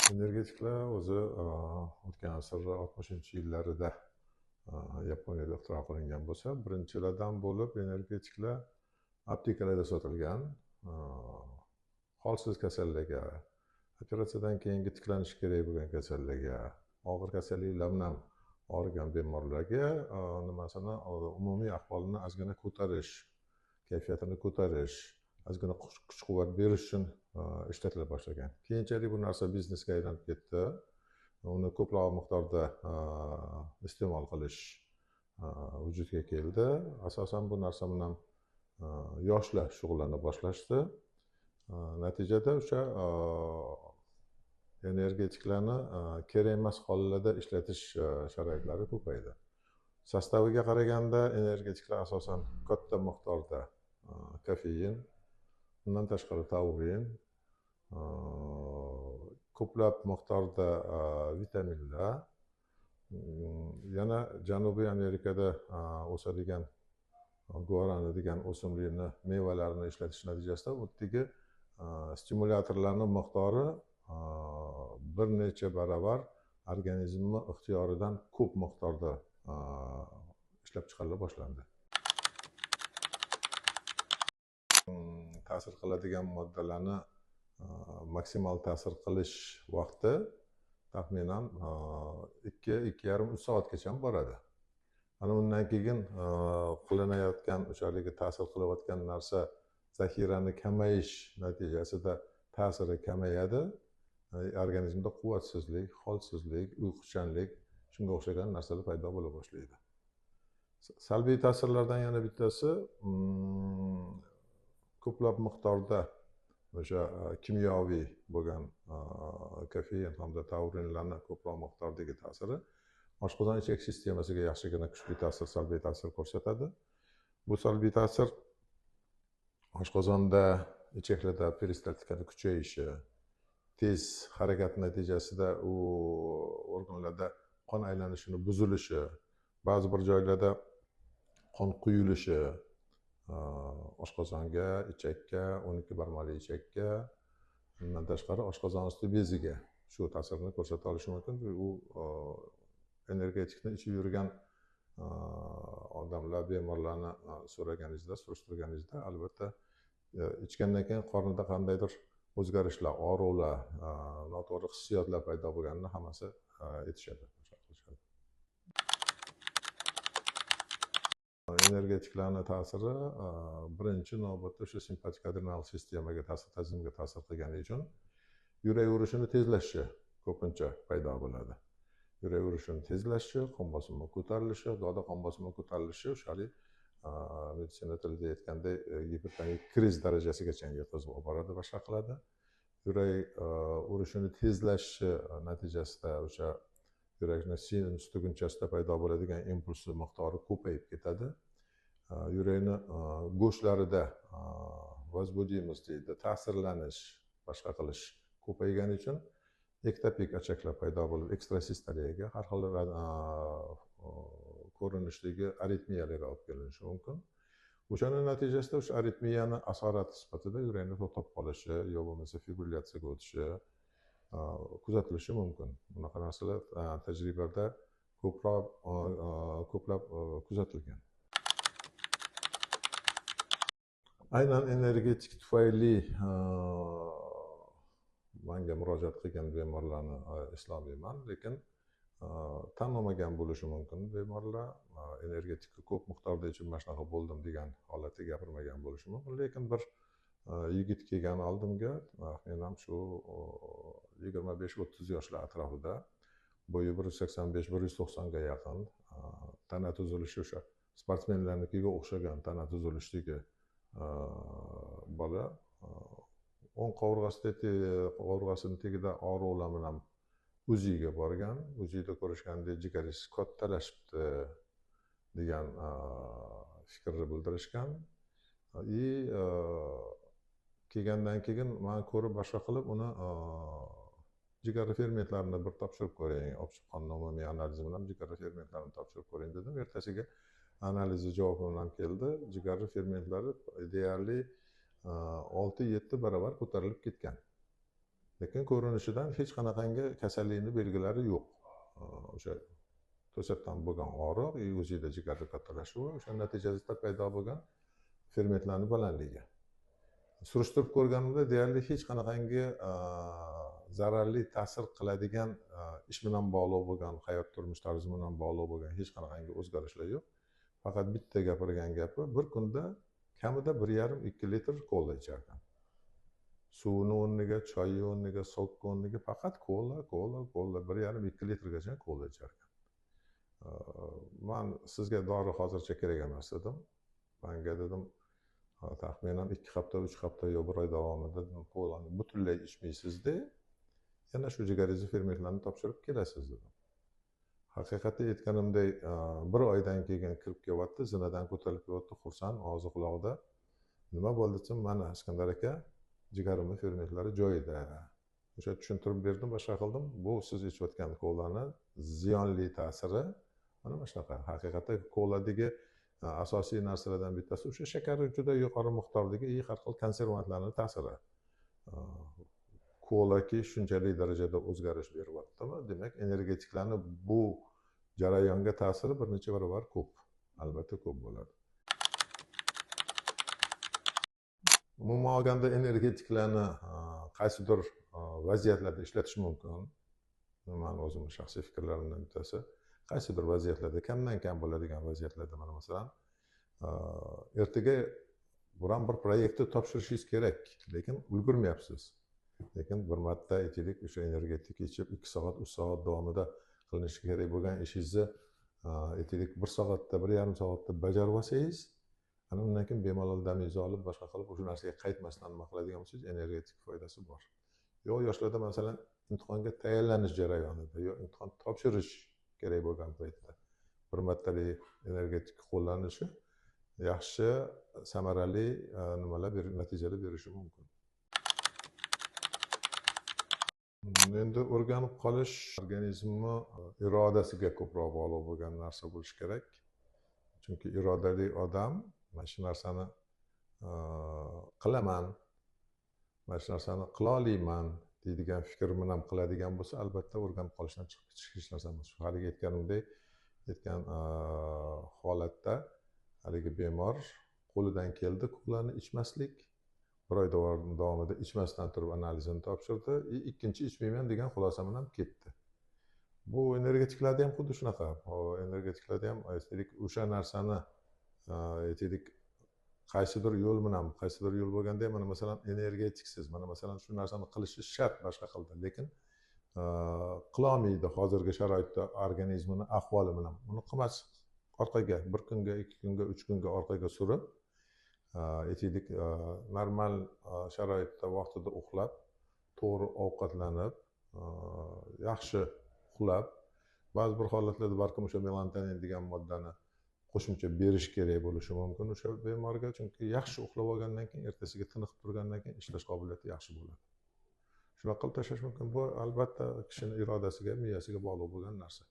Energetiklar o'zi o'tgan asr 60-yillarida Yaponiyada ixtiro qilingan bo'lsa, birinchilardan bo'lib energetiklar aptekalarda sotilgan. Holsiz kasallarga, operatsiyadan keyingi tiklanishi kerak bo'lgan kasallarga, og'ir kasalliklar bilan og'rigan bemorlarga nimasini umumiy ahvolini ozgina ko'tarish, kayfiyatini ko'tarish, ozgina kuch quvvat berish uchun ishlatila boshlagan. Keyinchalik bu narsa biznesga aylanib ketdi. Uni ko'proq miqdorda iste'mol qilish vujudga keldi. Asosan bu narsa bilan yoshlar shug'ullana boshlashdi. Natijada o'sha energetiklarni kerak emas hollarda ishlatish sharoitlari ko'paydi. Sostaviga qaraganda energetiklar asosan katta miqdorda kofein, undan tashqari taurin, ko'plab miqdorda vitaminlar, yana Janubiy Amerikada o'sadigan guarani degan o'simlikni mevalarini ishlatish natijasida o'tdagi stimulyatorlarning miqdori bir necha barobar organizmni ixtiyoridan ko'p miqdorda ishlab chiqarila boshlandi. Ta'sir qiladigan moddalarni maksimal ta'sir qilish vaqti taxminan 2-2,5 soatgacha boradi. Ana undan keyin qilinayotgan o'shaligi ta'sir qilayotgan narsa zaxirani kamayish natijasida ta'siri kamayadi. Organizmda quvvatsizlik, holsizlik, uyquchanlik, shunga o'xshagan narsalar paydo bo'la boshlaydi. Salbiy ta'sirlardan yana bittasi ko'plab miqdorda o'sha kimyoviy bo'lgan kofein hamda taurinlarni ko'proq miqdordagi ta'siri oshqozon ichak sistemasiga yaxshigina kuchli ta'sir, salbiy ta'sir ko'rsatadi. Bu salbiy ta'sir oshqozonda, ichaklarda peristaltikani kuchayishi, tez harakat natijasida u organlarda qon aylanishini buzilishi, ba'zi bir joylarda qon quyilishi, oshqozonga, ichakka, 12 barmoqli ichakka, undan tashqari oshqozon usti beziga shu ta'sirni ko'rsata olishi mumkin. U energetikni ichib yurgan odamlar, bemorlarni so'raganingizda, surishtirganingizda albatta ichgandan keyin qornida qandaydir o'zgarishlar, og'riqlar, noto'g'ri hissiyotlar paydo bo'lganini hammasi aytishadi. Energetiklarning ta'siri birinchi navbatda o'sha simpatik adrenal sistemaga tizimga ta'sir qilgani uchun yurak urishini tezlashishi ko'pincha paydo bo'ladi. Yurak urishini tezlashishi, qon bosimi ko'tarilishi, xudoda qon bosimi ko'tarilishi o'shalik meditsina tilida aytganda gipertonik kriz darajasigacha yetkazib olib boradi va shunaqa qiladi. Yurak urishini tezlashishi natijasida o'sha yurakni sinus tugunchasida paydo bo'ladigan impulsni miqdori ko'payib ketadi. Yurakni go'shtlarida vazbudiymiz deydi, ta'sirlanish, boshqa qilish ko'paygani uchun ektopik achaklar paydo bo'lib, ekstrasistoliyaga, har xil ko'rinishdagi aritmiyalarga olib kelinishi mumkin. O'shaning natijasida o'sha aritmiyani asorati sifatida yurakni to'xtab qolishi yo bo'lmasa fibrillatsiyaga o'tishi kuzatilishi mumkin. Bunaqa narsalar tajribada ko'plab kuzatilgan. Aynan energetik tufayli menga murojaat qilgan bemorlarni eslolmayman, lekin tanlamagan bo'lishi mumkin bemorlar. Energetikni ko'p miqdorda ichib mana shunaqa bo'ldim degan holatda gapirmagan bo'lishi mumkin, lekin bir yigit kelgan oldimga, men ham shu 25-30 yoshlar atrofida, bo'yi 185-190 ga yaqin, tana tuzilishi o'sha sportsmenlarnikiga o'xshagan tana tuzilishdagi bola, o'ng qovurg'asini tagida og'riqlar bilan UZIga borgan. UZIda ko'rishganda jigaringiz kattalashibdi degan fikrni bildirishgan. Kelgandan keyin men ko'rib boshqa qilib uni jigar fermentlarini bir topshirib ko'ring, qonni umumiy analizi bilan jigar fermentlarini topshirib ko'ring dedim. Ertasiga analizi javobi bilan keldi. Jigar fermentlari deyarli 6-7 barobar ko'tarilib ketgan. lekin ko'rinishidan hech qanaqangi kasallikni belgilari yo'q. O'sha to'satdan bo'lgan og'riq, o'zida jigarda kattalashuvi, o'sha natijasida paydo bo'lgan fermentlarni balandligi. Surishtirib ko'rganimda deyarli hech qanaqangi zararli ta'sir qiladigan ish bilan bog'liq bo'lgan, hayot turmush tarzi bilan bog'liq bo'lgan hech qanaqangi o'zgarishlar yo'q. Faqat bitta gapirgan gapi, bir kunda kamida 1,5-2 litr kola icharkan. Suvni o'rniga, choyni o'rniga, sokni o'rniga faqat kola, 1,5-2 litrgacha kola icharkan. Men sizga dori hozircha kerak emas dedim. Menga dedim, taxminan 2 hafta, 3 hafta yo 1 oy davomida kolani butunlay ichmaysizda, yana shu jigaringiz fermentlarni topshirib kelasiz dedim. Haqiqatda aytganimdek, 1 oydan keyin kirib kelyapti, zinadan ko'tarilib kelyapti, xursand, og'zi quloqda. Nima bo'ldi desam, mana Iskandar aka, jigarimni fermentlari joyida. O'sha tushuntirib berdim, boshqa qildim. Bu siz ichayotgan kolani ziyonli ta'siri mana shunaqa. Haqiqatda koladagi asosiy narsalardan bittasi o'sha shakari juda yuqori miqdordagi har xil konservantlarning ta'siri. Kolaki shunchalik darajada o'zgarish beryaptimi, demak energetiklarni bu jarayonga ta'siri bir necha barobar ko'p, albatta ko'p bo'ladi. Umuman olganda energetiklarni qaysidir vaziyatlarda ishlatish mumkin. Meni o'zimning shaxsiy fikrlarimdan bittasi, qaysidir vaziyatlarda, kamdan kam bo'ladigan vaziyatlarda, mana masalan, ertaga biron bir proyektni topshirishingiz kerak, lekin ulgurmayapsiz. Lekin bir marta aytaylik, o'sha energetik ichib 2 soat, 3 soat davomida qilinishi kerak bo'lgan ishingizni aytaylik 1 soatda, 1,5 soatda bajarib olsangiz, ana undan keyin bemalol damingizni olib, boshqa qilib o'sha narsaga qaytmasdan nima qiladigan bo'lsangiz, energetik foydasi bor. Yo yoshlarda masalan imtihonga tayyorlanish jarayonida, yo imtihon topshirish kerak bo'lgan paytda bir martalik energetik qo'llanishi yaxshi, samarali nimalar natijalar berishi mumkin. Endi o'rganib qolish organizmni irodasiga ko'proq bog'liq bo'lgan narsa bo'lishi kerak. Chunki irodali odam mana shu narsani qilaman, mana shu narsani qila olaman deydigan fikr bilan qiladigan bo'lsa, albatta o'rganib qolishdan chiqib ketish hech narsa emas. Haligi aytganimdek, aytgan holatda haligi bemor qo'lidan keldi kolani ichmaslik, 1 oy davomida ichmasdan turib analizini topshirdi, ikkinchi ichmayman degan xulosa bilan ketdi. Bu energetiklarda ham xuddi shunaqa. Energetiklarda ham aytaylik, o'sha narsani aytaylik qaysidir yo'l bilan, qaysidir yo'l bo'lganda ham, mana masalan energetiksiz, mana masalan shu narsani qilishi shart boshqa qildi, lekin qilolmaydi hozirgi sharoitda organizmini ahvoli bilan. Buni qilmas, orqaga 1 kunga, 2 kunga, 3 kunga orqaga surib, aytaylik normal sharoitda vaqtida uxlab, to'g'ri ovqatlanib, yaxshi uxlab, ba'zi bir holatlarda balkim o'sha melatonin degan moddani qo'shimcha berish kerak bo'lishi mumkin o'sha bemorga, chunki yaxshi uxlab olgandan keyin ertasiga tiniq turgandan keyin ishlash qobiliyati yaxshi bo'ladi. Shunaqa qilib tashlash mumkin. Bu albatta kishining irodasiga, miyasiga bog'liq bo'lgan narsa.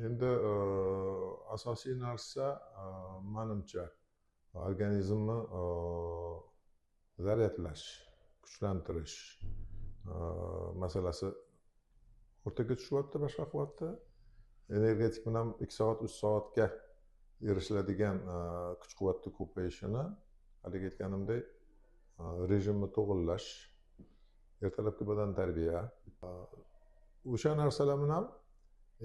Endi asosiy narsa menimcha organizmni zaryadlash, kuchlantirish masalasi o'rtaga tushyapti, boshqa qilyapti. Energetik bilan 2 soat, 3 soatga erishiladigan kuch-quvvatni ko'payishini, haligi aytganimdek, rejimni to'g'irlash, ertalabki badan tarbiya, o'sha narsalar bilan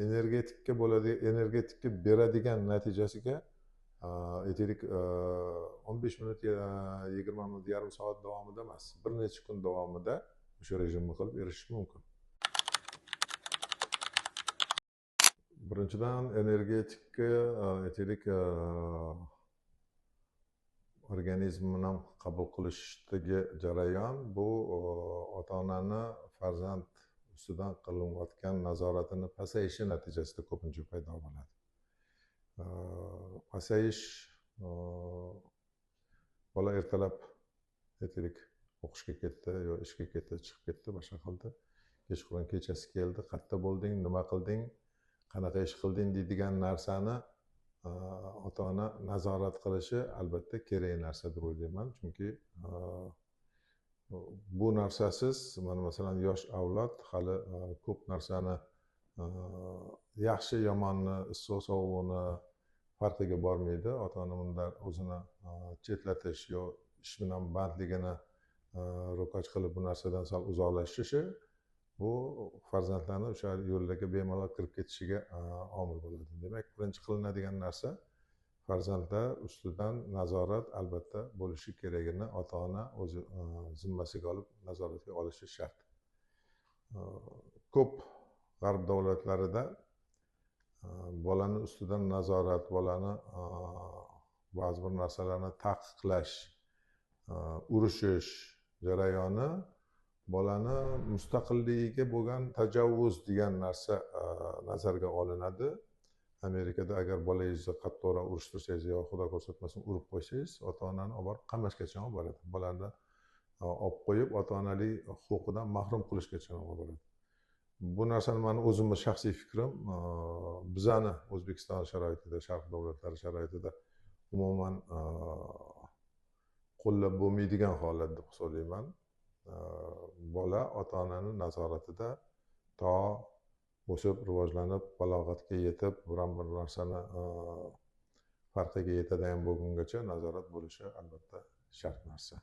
energetikka beradigan natijasiga aytaylik 15 minut, 20 minut, yarim soat davomida emas, bir necha kun davomida o'sha rejimni qilib erishish mumkin. Birinchidan energetikka aytaylik organizmni qabul qilishdagi jarayon, bu ota-onani farzand ustidan qilinayotgan nazoratini pasayishi natijasida ko'pincha paydo bo'ladi. Pasayish, bola ertalab aytaylik o'qishga ketdi yo ishga ketdi, chiqib ketdi, boshqa qildi. Kechqurun kechasi keldi, qayerda bo'lding, nima qilding, qanaqa ish qilding deydigan narsani ota-ona nazorat qilishi albatta kerak narsa deb o'ylayman. Chunki bu narsasiz mana masalan yosh avlod hali ko'p narsani yaxshi yomonni issiq sovug'ini farqiga bormaydi. Ota ona bundan o'zini chetlatish yo ish bilan bandligini ro'kach qilib bu narsadan sal uzoqlashishi bu farzandlarni o'sha yo'llarga bemalol kirib ketishiga omil bo'ladi. Demak, birinchi qilinadigan narsa farzandlar ustidan nazorat albatta bo'lishi kerakini ota ona o'zi zimmasiga olib nazoratga olishi shart. Ko'p g'arb davlatlarida bolani ustidan nazorat, bolani ba'zi bir narsalarni taqiqlash, urishish jarayoni bolani mustaqilligiga bo'lgan tajovuz degan narsa nazarga olinadi. Amerikada agar bolangizni qattiqroq urishtirsangiz yo xudo ko'rsatmasin urib qo'ysangiz, ota onani olib borib qamashgacha olib boradi. Bolani olib qo'yib, ota onalik huquqidan mahrum qilishgacha olib boradi. Bu narsani mani o'zimni shaxsiy fikrim, bizani O'zbekiston sharoitida, Sharq davlatlari sharoitida umuman qo'llab bo'lmaydigan holat deb hisoblayman. Bola ota onani nazoratida to o'sib rivojlanib balog'atga yetib biron bir narsani farqiga yetadigan bo'lgungacha nazorat bo'lishi albatta shart narsa.